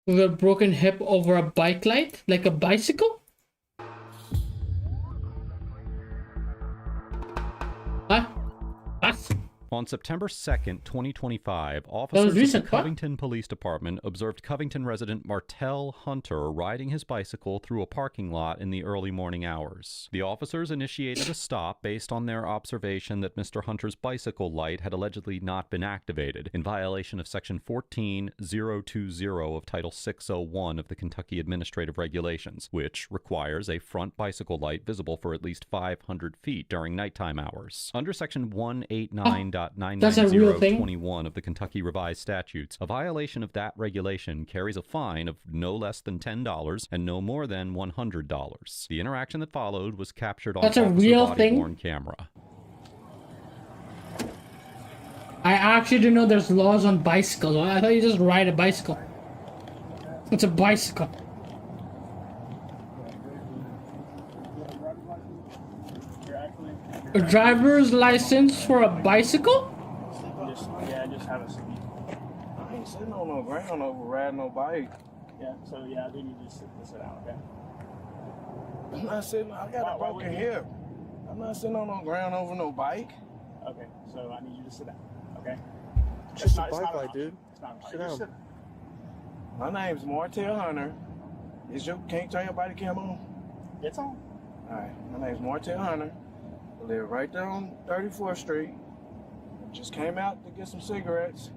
with a broken hip over a bike light, like a bicycle? What? What? On September 2nd, 2025, officers of the recent, what? Covington Police Department observed Covington resident Martell Hunter riding his bicycle through a parking lot in the early morning hours. The officers initiated a stop based on their observation that Mr. Hunter's bicycle light had allegedly not been activated, in violation of Section 14020 of Title 601 of the Kentucky Administrative Regulations, which requires a front bicycle light visible for at least 500 feet during nighttime hours. Under Section 189.99021 of the Kentucky Revised Statutes, a violation of that regulation carries a fine of no less than $10 and no more than $100. The interaction that followed was captured on That's a officer real body-worn thing? camera. I actually didn't know there's laws on bicycles. I thought you just ride a bicycle. It's a bicycle. A driver's license for a bicycle? Just have a seat. I ain't sitting on no ground over riding no bike. Yeah, so yeah, I do need you to sit down, okay? I'm not sitting, I got a broken hip. I'm not sitting on no ground over no bike. Okay, so I need you to sit down, okay? Just a bike light, dude. It's not an Sit option. Just down. My name's Martell Hunter. Can't you turn your body cam on? It's on. Alright, my name's Martell Hunter. I live right there on 34th Street. Just came out to get some cigarettes.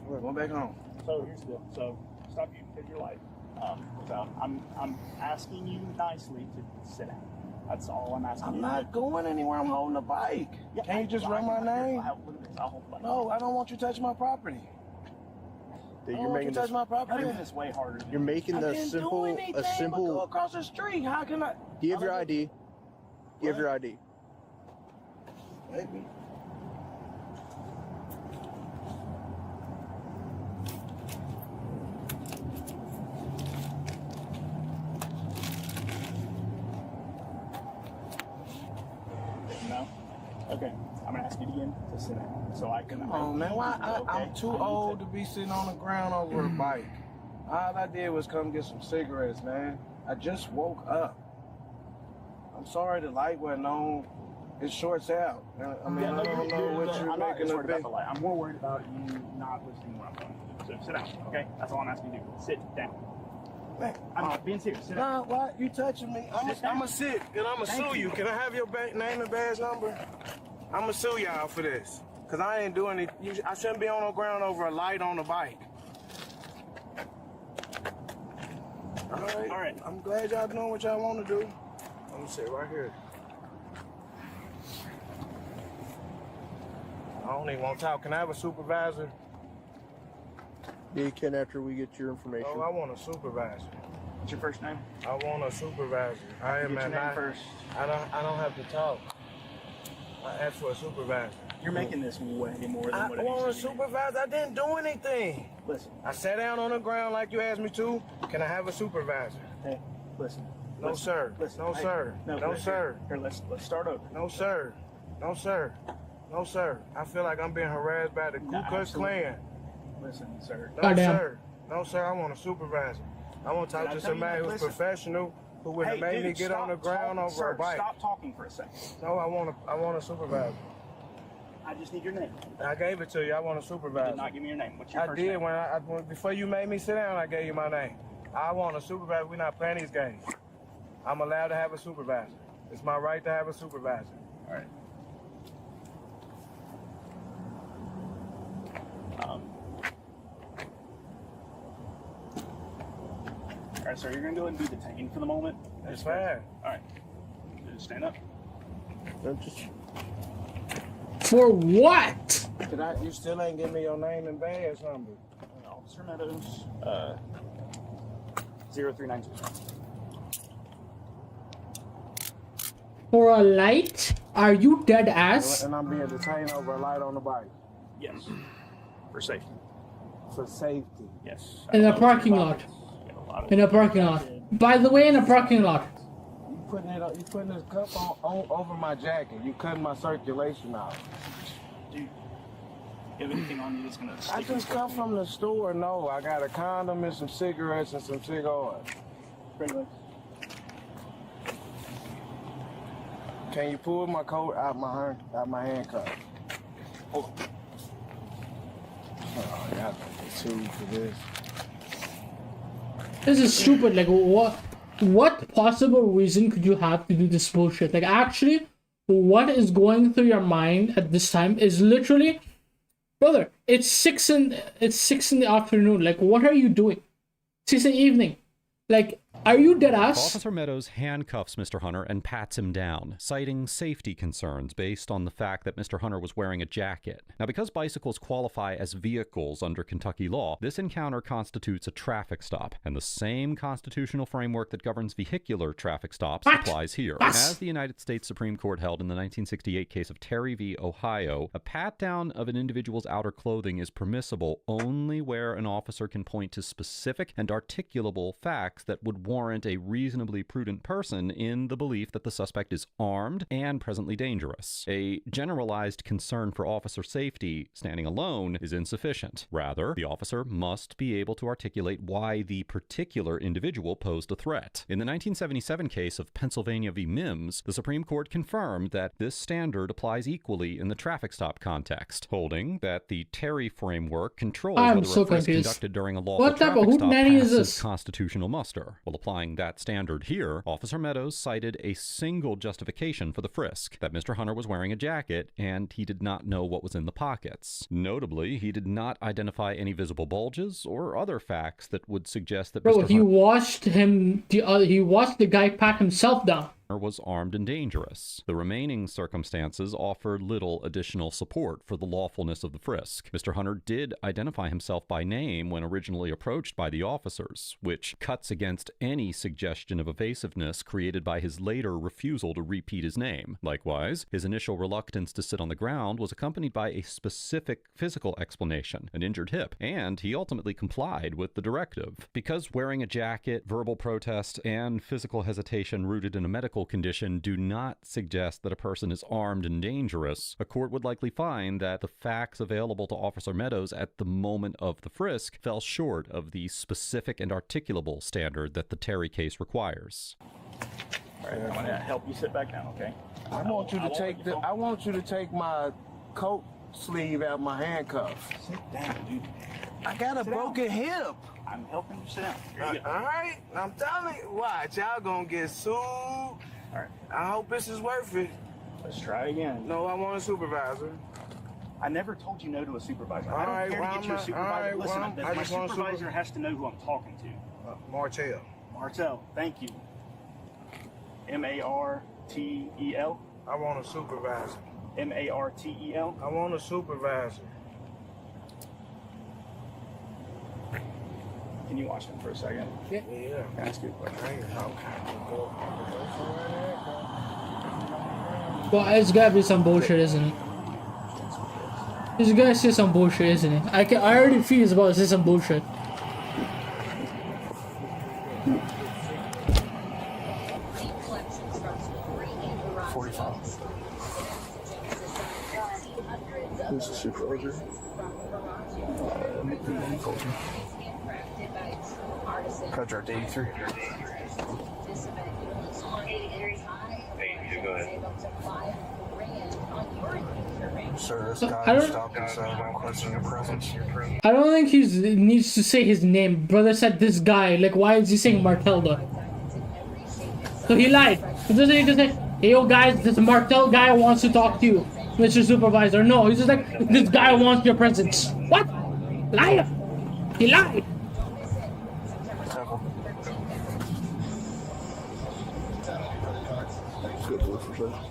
We're going back home. So here's the deal. So stop you because you're light. So I'm asking you nicely to sit down. That's all I'm asking I'm you. not going anywhere. I'm holding a bike. Yeah, Can't you just run my name? Look at this. I'll hold the bike. No, I don't want you touching my property. Dude, I you're don't want you making touch this. my You're property. making this way harder. You're making I the didn't simple. do anything A but go simple. across the street. How can I? Do you have your ID? Do you have What? your ID? Maybe. No? Okay. I'm gonna ask you again to sit down. So I can. Oh man, why? Okay. I'm too old to be sitting on the ground over a bike. All I did was come get some cigarettes, man. I just woke up. I'm sorry the light wasn't on. It shorts out. I mean, I don't know what you're I'm not making just a worried about big. the light. I'm more worried about you not listening to what I'm telling you. So sit down, okay? That's all I'm asking you to do. Sit down. Man, I'm not being serious. Sit down. nah, why you touching me? I'm Sit down. gonna sit and I'm gonna Thank sue you. you. Can I have your name and badge number? I'm gonna sue y'all for this. Cause I ain't doing it. I shouldn't be on the ground over a light on a bike. All right. I'm glad y'all doing what y'all want to do. I'm gonna sit right here. I don't even want to talk. Can I have a supervisor? Yeah, you can after we get your information. Oh, I want a supervisor. What's your first name? I want a supervisor. I am Get your at name night. first. I don't have to talk. I asked for a supervisor. You're making this way more than I what it want a needs to be. supervisor. I didn't do anything. Listen, I sat down on the ground like you asked me to. Can I have a supervisor? hey, listen. No, Listen. sir. Listen. No, Hey, sir. No, here, sir. Here, let's start over. No, sir. No, sir. No, sir. I feel like I'm being harassed by the Ku Nah, Klux absolutely. Klan. Listen, sir. No, Goddamn. sir. No, sir. I want a supervisor. I want to Did talk I to tell you somebody that? who's Listen. professional who would have Hey, made dude, me get on the stop ground talking, over sir. a bike. Stop talking for a second. No, I want a supervisor. I just need your name. I gave it to you. I want a You supervisor. did not give me your name. What's your I first did name? when before you made me sit down. I gave you my name. I want a supervisor. We're not playing these games. I'm allowed to have a supervisor. It's my right to have a supervisor. All right. All right, sir. You're gonna go ahead and be detained for the moment. That's fine. All right. Just stand up. Just For what? You still ain't give me your name and badge number. Officer Meadows. 0392. For a light? Are you dead ass? And I'm being detained over a light on the bike. Yes. For safety. For safety. Yes. In a parking lot. In a parking lot. By the way, in a parking lot. You putting this cup on over my jacket. You cutting my circulation out. Dude, You have anything on you that's gonna stick? I just come from the store. No, I got a condom and some cigarettes and some cigars. Pretty much. Can you pull my coat out my handcuff? Hold on. Oh, I got the tube for this. This is stupid. Like, what possible reason could you have to do this bullshit? Like, actually, what is going through your mind at this time is literally, brother, it's 6 in the afternoon. Like, what are you doing? 6 in the evening. Like, are you dead ass? Officer Meadows handcuffs Mr. Hunter and pats him down, citing safety concerns based on the fact that Mr. Hunter was wearing a jacket. Now, because bicycles qualify as vehicles under Kentucky law, this encounter constitutes a traffic stop, and the same constitutional framework that governs vehicular traffic stops applies here. As the United States Supreme Court held in the 1968 case of Terry v. Ohio, a pat-down of an individual's outer clothing is permissible only where an officer can point to specific and articulable facts that would warrant a reasonably prudent person in the belief that the suspect is armed and presently dangerous. A generalized concern for officer safety standing alone is insufficient. Rather, the officer must be able to articulate why the particular individual posed a threat. In the 1977 case of Pennsylvania v. Mims, the Supreme Court confirmed that this standard applies equally in the traffic stop context, holding that the Terry framework controls whether a frisk conducted during a lawful traffic stop passes constitutional muster. While applying that standard here, Officer Meadows cited a single justification for the frisk, that Mr. Hunter was wearing a jacket and he did not know what was in the pockets. Notably, he did not identify any visible bulges or other facts that would suggest that Mr. Hunter he watched the guy pat himself down. Was armed and dangerous. The remaining circumstances offer little additional support for the lawfulness of the frisk. Mr. Hunter did identify himself by name when originally approached by the officers, which cuts against any suggestion of evasiveness created by his later refusal to repeat his name. Likewise, his initial reluctance to sit on the ground was accompanied by a specific physical explanation, an injured hip, and he ultimately complied with the directive. Because wearing a jacket, verbal protest, and physical hesitation rooted in a medical condition do not suggest that a person is armed and dangerous, a court would likely find that the facts available to Officer Meadows at the moment of the frisk fell short of the specific and articulable standard that the Terry case requires. All right, I'm gonna help you sit back down, okay? I want you to take my coat sleeve out my handcuff. Sit down, dude. I got a broken hip. I'm helping you sit down. Here you go. All right, I'm telling you, watch, y'all gonna get sued. All right, I hope this is worth it. let's try again. No, I want a supervisor. I never told you no to a supervisor. All I don't right, care to well, get you a I'm not- supervisor. all right, Listen, well, I my just want a supervisor has to know who I'm talking to. Martell. Martel, thank you. M-A-R-T-E-L? I want a supervisor. M-A-R-T-E-L? I want a supervisor. Can you watch him for a second? Yeah. Can I ask you a question? Well, it's gotta be some bullshit, isn't it? This guy says some bullshit, isn't it? I already feel he's about to say some bullshit. Who's the supervisor? Project 83. Sir, this guy stopped us don't question your presence. I don't think he needs to say his name. Brother said this guy. Like, why is he saying Martel though? So he lied. He doesn't need to say, hey, yo guys, this Martel guy wants to talk to you, Mr. Supervisor. No, he's just like, this guy wants your presence. What? Liar! He lied! Good work for that.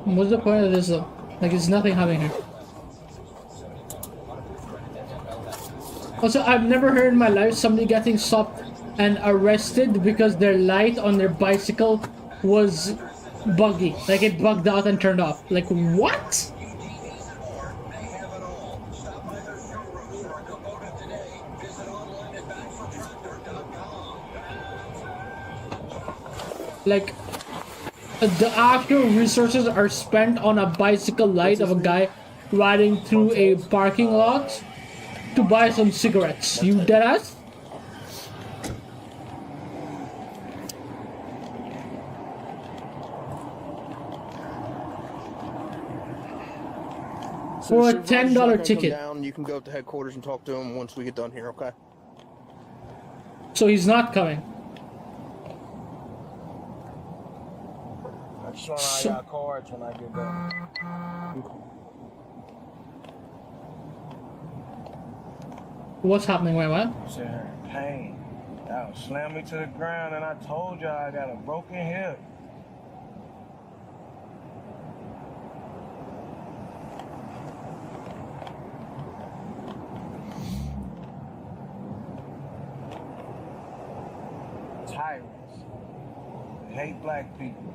What's the point of this though? Like, there's nothing happening here. Also, I've never heard in my life somebody getting stopped and arrested because their light on their bicycle was buggy. Like, it bugged out and turned off. Like, what? Like, the actual resources are spent on a bicycle light of a guy riding through a parking lot to buy some cigarettes. You deadass? For a $10 ticket. Down, you can go up to headquarters and talk to him once we get done here, okay? So he's not coming. I just want I got cards when I get done. What's happening? Wait, what? You said her in pain. Y'all slammed me to the ground and I told y'all I got a broken hip. Tyrants. They hate black people.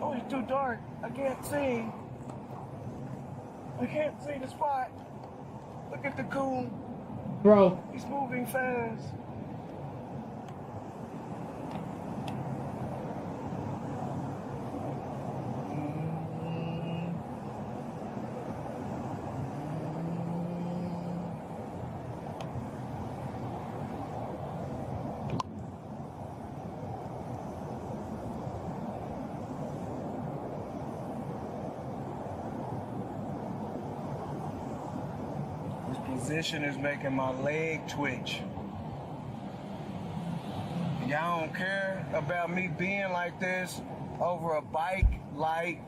Oh, it's too dark. I can't see. I can't see the spot. Look at the coon. Bro. He's moving fast. Position is making my leg twitch. Y'all don't care about me being like this over a bike light.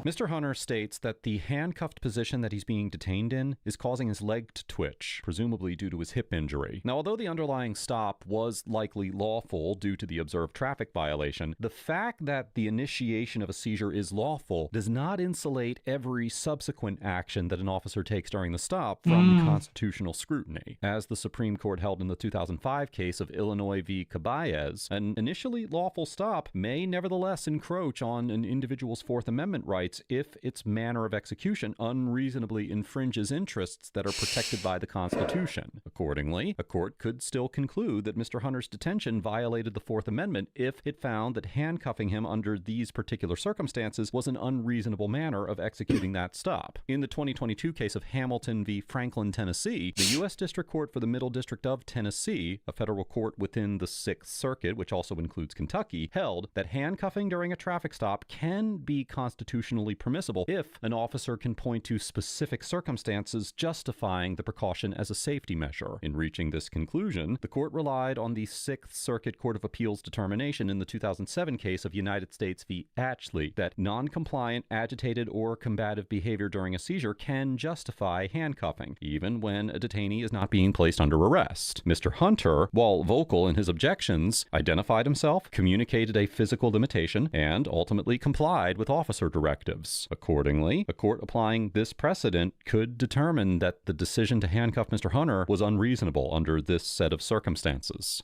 Mr. Hunter states that the handcuffed position that he's being detained in is causing his leg to twitch, presumably due to his hip injury. Now, although the underlying stop was likely lawful due to the observed traffic violation, the fact that the initiation of a seizure is lawful does not insulate every subsequent action that an officer takes during the stop from constitutional scrutiny. As the Supreme Court held in the 2005 case of Illinois v. Caballes, an initially lawful stop may nevertheless encroach on an individual's Fourth Amendment rights if its manner of execution unreasonably infringes interests that are protected by the Constitution. Accordingly, a court could still conclude that Mr. Hunter's detention violated the Fourth Amendment if it found that handcuffing him under these particular circumstances was an unreasonable manner of executing that stop. In the 2022 case of Hamilton v. Franklin, Tennessee, the U.S. District Court for the Middle District of Tennessee, a federal court within the Sixth Circuit, which also includes Kentucky, held that handcuffing during a traffic stop can be constitutionally permissible if an officer can point to specific circumstances justifying the precaution as a safety measure. In reaching this conclusion, the court relied on the Sixth Circuit Court of Appeals determination in the 2007 case of United States v. Atchley that non-compliant, agitated, or combative behavior during a seizure can justify handcuffing, even when a detainee is not being placed under arrest. Mr. Hunter, while vocal in his objections, identified himself, communicated a physical limitation, and ultimately complied with officer directives. Accordingly, a court applying this precedent could determine that the decision to handcuff Mr. Hunter was unreasonable under this set of circumstances.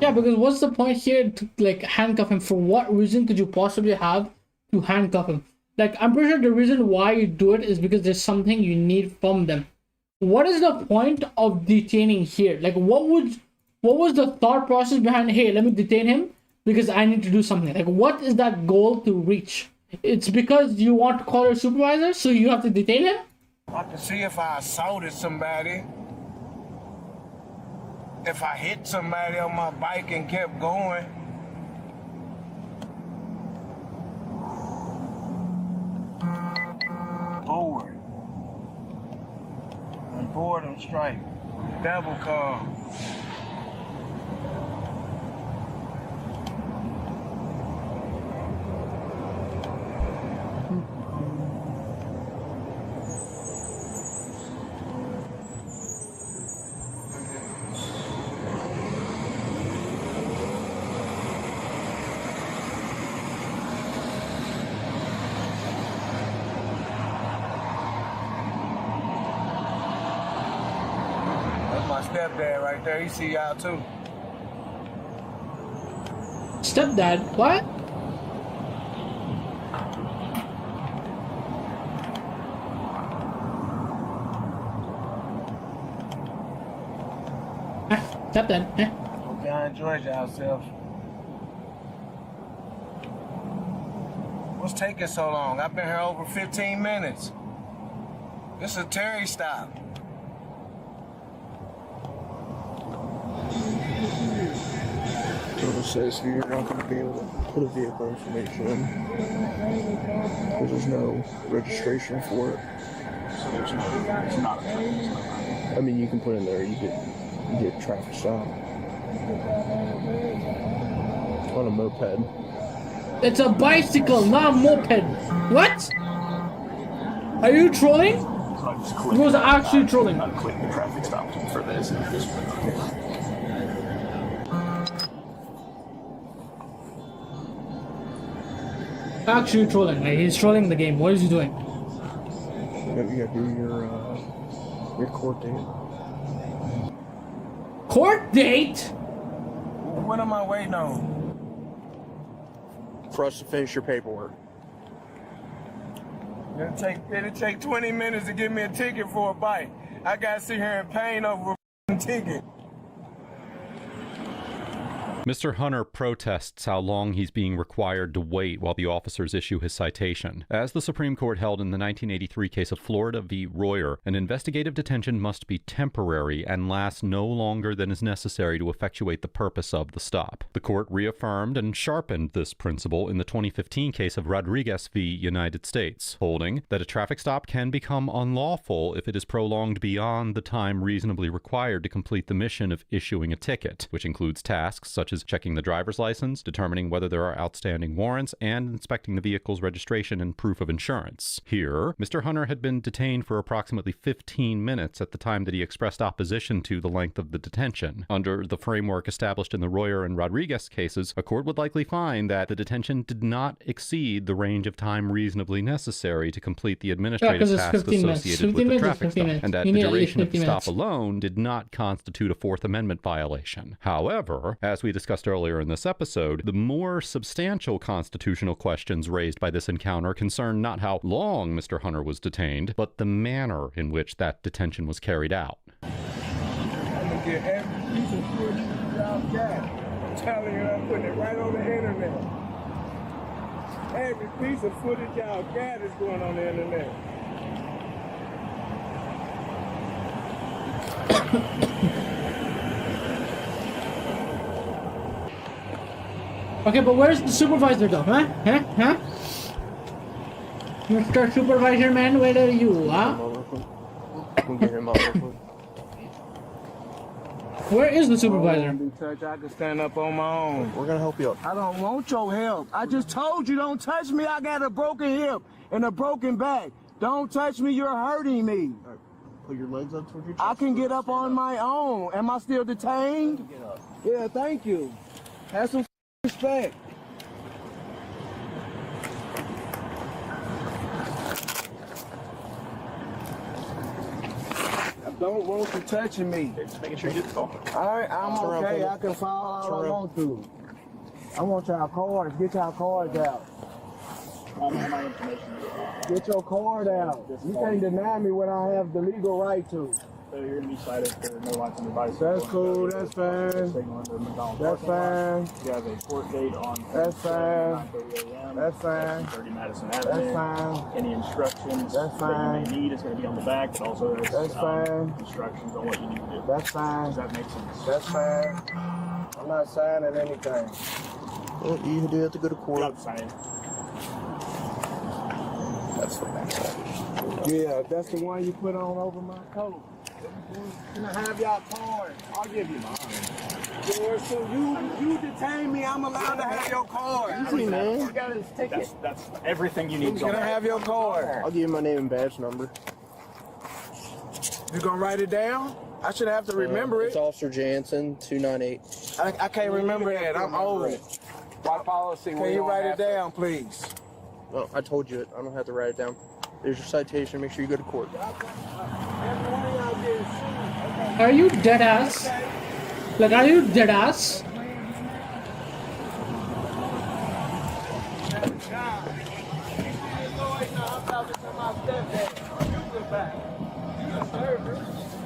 Yeah, because what's the point here to, like, handcuff him? For what reason could you possibly have to handcuff him? Like, I'm pretty sure the reason why you do it is because there's something you need from them. What is the point of detaining here? Like, what was the thought process behind, hey, let me detain him because I need to do something? Like, what is that goal to reach? It's because you want to call your supervisor, so you have to detain him? I can see if I assaulted somebody. If I hit somebody on my bike and kept going. Forward. And boredom strike. Double call. Stepdad right there, he see y'all too. Stepdad? What? Stop that. Eh? Hope y'all enjoyed yourself. What's taking so long? I've been here over 15 minutes. This is a Terry stop. So it says here you're not going to be able to put a vehicle information in because there's no registration for it. So there's no, it's not a I mean, you can put in there, you get traffic stop on a moped. It's a bicycle, not a moped. What? Are you trolling? So I just It click was actually trolling. unclick the traffic stop for this and this one. Actually trolling. Like, he's trolling the game. What is he doing? You gotta do your court date. Court date? What am I waiting on? For us to finish your paperwork. It'll take 20 minutes to give me a ticket for a bike. I gotta sit here in pain over a ticket. Mr. Hunter protests how long he's being required to wait while the officers issue his citation. As the Supreme Court held in the 1983 case of Florida v. Royer, an investigative detention must be temporary and last no longer than is necessary to effectuate the purpose of the stop. The court reaffirmed and sharpened this principle in the 2015 case of Rodriguez v. United States, holding that a traffic stop can become unlawful if it is prolonged beyond the time reasonably required to complete the mission of issuing a ticket, which includes tasks such as checking the driver's license, determining whether there are outstanding warrants, and inspecting the vehicle's registration and proof of insurance. Here, Mr. Hunter had been detained for approximately 15 minutes at the time that he expressed opposition to the length of the detention. Under the framework established in the Royer and Rodriguez cases, a court would likely find that the detention did not exceed the range of time reasonably necessary to complete the administrative tasks associated with the traffic stop, and that the duration of the stop alone did not constitute a Fourth Amendment violation. However, as we discussed earlier in this episode, the more substantial constitutional questions raised by this encounter concern not how long Mr. Hunter was detained, but the manner in which that detention was carried out. I'm gonna get every piece of footage y'all got. I'm telling you, I'm putting it right on the internet. Every piece of footage y'all got is going on the internet. Okay, but where's the supervisor though, huh? Mr. Supervisor man, where are you, huh? We'll get him out real quick. Where is the supervisor? I can stand up on my own. We're gonna help you out. I don't want your help. I just told you don't touch me. I got a broken hip and a broken back. Don't touch me. You're hurting me. All right, put your legs up towards your chest. I can get up on my own. Am I still detained? Get up. Yeah, thank you. Have some respect. I don't want you touching me. Just making sure you get the call. All right, I'm Turn around, okay. brother. I can fall all I Turn want to. I want y'all cards. Get y'all cards out. All my information. Get your card out. You can't deny me what I have the legal right to. So you're going to be cited for no license device. That's cool. That's fine. That's fine. You have a court date on That's fine. 9:30 a.m. That's fine. 30 Madison That's Avenue. fine. Any instructions That's that fine. you may need is going to be on the back, but also there's That's fine. instructions on what you need to do. That's fine. Does that make sense? That's fine. I'm not signing anything. Well, you do have to go to court. Not signing. That's fine. Yeah, that's the one you put on over my coat. Can I have y'all card? I'll give you mine. George, so you detain me, I'm allowed to have your card. Easy, man. You got his ticket. That's everything you need. Can I have your card? I'll give you my name and badge number. You gonna write it down? I should have to remember It's it. Officer Jansen, 298. I can't remember that. I'm old. By policy, Can you write it down, please? No, I told you it. I don't have to write it down. There's your citation. Make sure you go to court. Are you dead ass? Like, are you dead ass?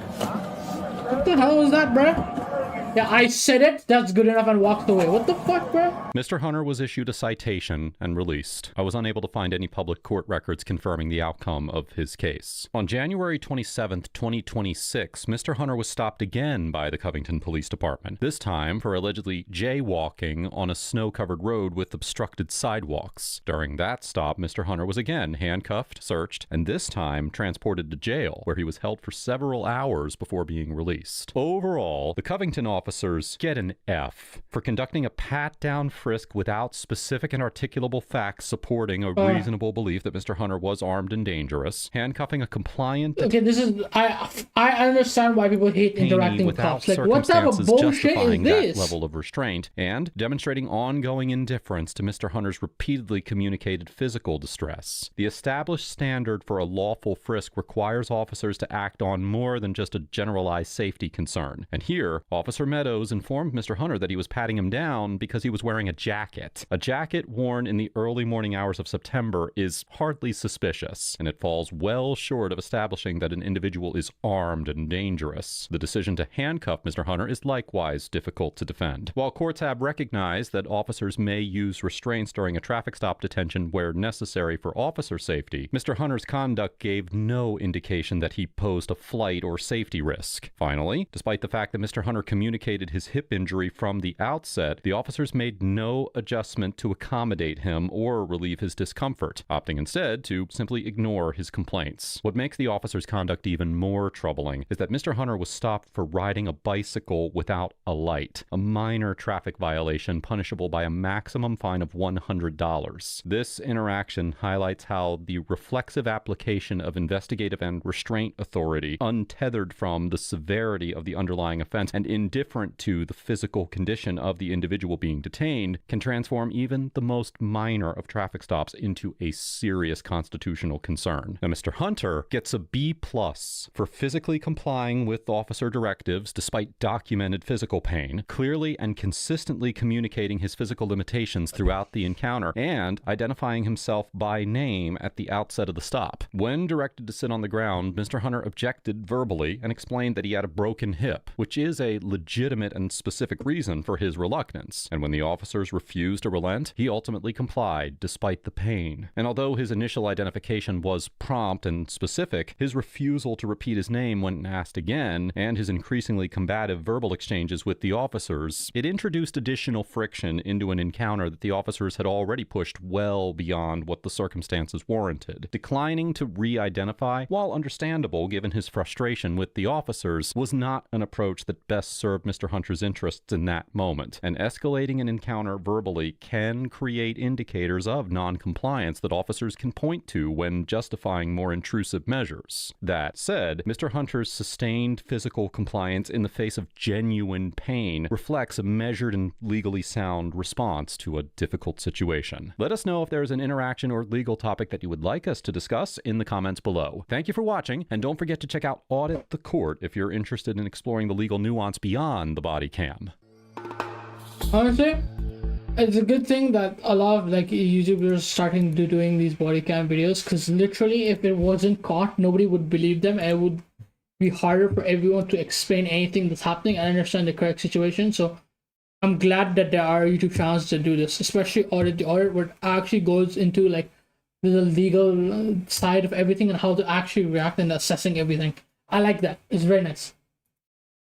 What the hell was that, bruh? Yeah, I said it. That's good enough, and walked away. What the fuck, bro? Mr. Hunter was issued a citation and released. I was unable to find any public court records confirming the outcome of his case. On January 27th, 2026, Mr. Hunter was stopped again by the Covington Police Department, this time for allegedly jaywalking on a snow-covered road with obstructed sidewalks. During that stop, Mr. Hunter was again handcuffed, searched, and this time transported to jail, where he was held for several hours before being released. Overall, the Covington officers get an F for conducting a pat-down frisk without specific and articulable facts supporting a reasonable belief that Mr. Hunter was armed and dangerous, handcuffing a compliant... Okay, this is... I understand why people hate interacting with cops. Like, what type of bullshit is this? That level of restraint, and demonstrating ongoing indifference to Mr. Hunter's repeatedly communicated physical distress. The established standard for a lawful frisk requires officers to act on more than just a generalized safety concern. And here, Officer Meadows informed Mr. Hunter that he was patting him down because he was wearing a jacket. A jacket worn in the early morning hours of September is hardly suspicious, and it falls well short of establishing that an individual is armed and dangerous. The decision to handcuff Mr. Hunter is likewise difficult to defend. While courts have recognized that officers may use restraints during a traffic stop detention where necessary for officer safety, Mr. Hunter's conduct gave no indication that he posed a flight or safety risk. Finally, despite the fact that Mr. Hunter communicated his hip injury from the outset, the officers made no adjustment to accommodate him or relieve his discomfort, opting instead to simply ignore his complaints. What makes the officers' conduct even more troubling is that Mr. Hunter was stopped for riding a bicycle without a light, a minor traffic violation punishable by a maximum fine of $100. This interaction highlights how the reflexive application of investigative and restraint authority, untethered from the severity of the underlying offense and indifferent to the physical condition of the individual being detained, can transform even the most minor of traffic stops into a serious constitutional concern. Now, Mr. Hunter gets a B+ for physically complying with officer directives despite documented physical pain, clearly and consistently communicating his physical limitations throughout the encounter, and identifying himself by name at the outset of the stop. When directed to sit on the ground, Mr. Hunter objected verbally and explained that he had a broken hip, which is a legitimate and specific reason for his reluctance. And when the officers refused to relent, he ultimately complied despite the pain. And although his initial identification was prompt and specific, his refusal to repeat his name when asked again, and his increasingly combative verbal exchanges with the officers, it introduced additional friction into an encounter that the officers had already pushed well beyond what the circumstances warranted. Declining to re-identify, while understandable given his frustration with the officers, was not an approach that best served Mr. Hunter's interests in that moment, and escalating an encounter verbally can create indicators of non-compliance that officers can point to when justifying more intrusive measures. That said, Mr. Hunter's sustained physical compliance in the face of genuine pain reflects a measured and legally sound response to a difficult situation. Let us know if there is an interaction or legal topic that you would like us to discuss in the comments below. Thank you for watching, and don't forget to check out Audit the Court if you're interested in exploring the legal nuance beyond the body cam. Honestly, it's a good thing that a lot of like YouTubers starting to doing these body cam videos, because literally if it wasn't caught, nobody would believe them, and it would be harder for everyone to explain anything that's happening and understand the correct situation. So I'm glad that there are YouTube channels that do this, especially Audit the Audit, where it actually goes into like the legal side of everything and how to actually react and assessing everything. I like that. It's very nice.